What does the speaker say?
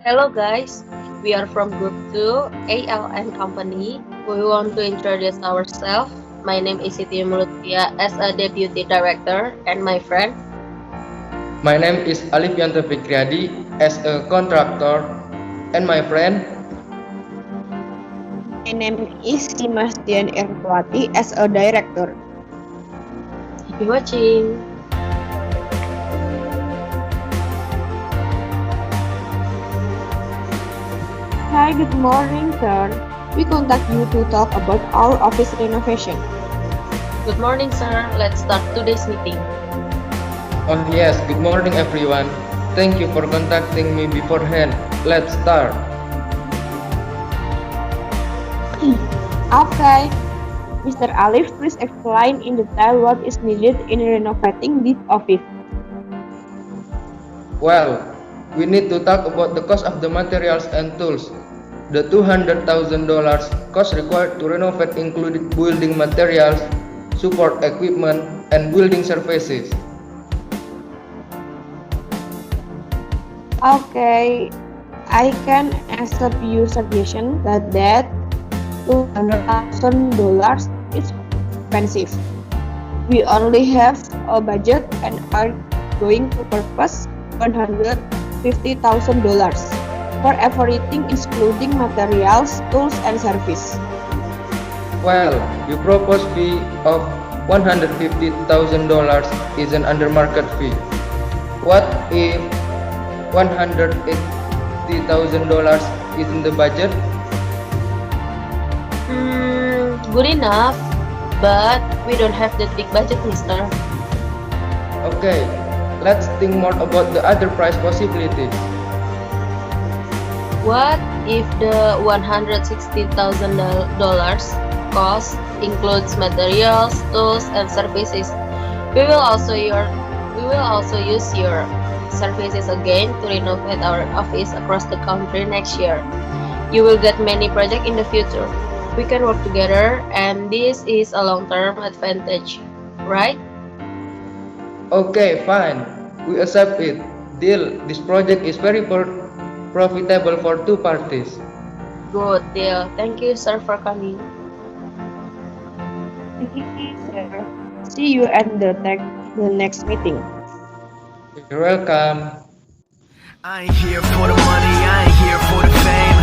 Hello guys, we are from Group 2 ALN company. We want to introduce ourselves. My name is Siti Luthfiah as a Deputy Director and my friend. My name is Alifianto Fikriadi as a contractor and my friend. My name is Nyimas Dian Ernawati as a director. Happy watching! Hi, good morning, sir. We contact you to talk about our office renovation. Good morning sir, let's start today's meeting. Oh yes, good morning everyone. Thank you for contacting me beforehand. Let's start. Okay. Mr. Alif, please explain in detail what is needed in renovating this office. Well, we need to talk about the cost of the materials and tools. The $200,000 cost required to renovate included building materials, support equipment, and building services. Okay, I can accept your suggestion that $200,000 is expensive. We only have a budget and are going to purpose $150,000 for everything including materials, tools, and service. Well, your proposed fee of $150,000 is an under market fee. What if $180,000 is in the budget? Good enough, but we don't have that big budget, mister. Okay, let's think more about the other price possibilities. What if the $160,000 cost includes materials, tools, and services? We will also use your services again to renovate our office across the country next year. You will get many projects in the future. We can work together, and this is a long-term advantage, right? Okay, fine. We accept it. Deal. This project is very profitable for two parties. Good deal. Thank you, sir, for coming. Thank you, sir. See you at the next meeting. You're welcome. I ain't here for the money, I ain't here for the fame.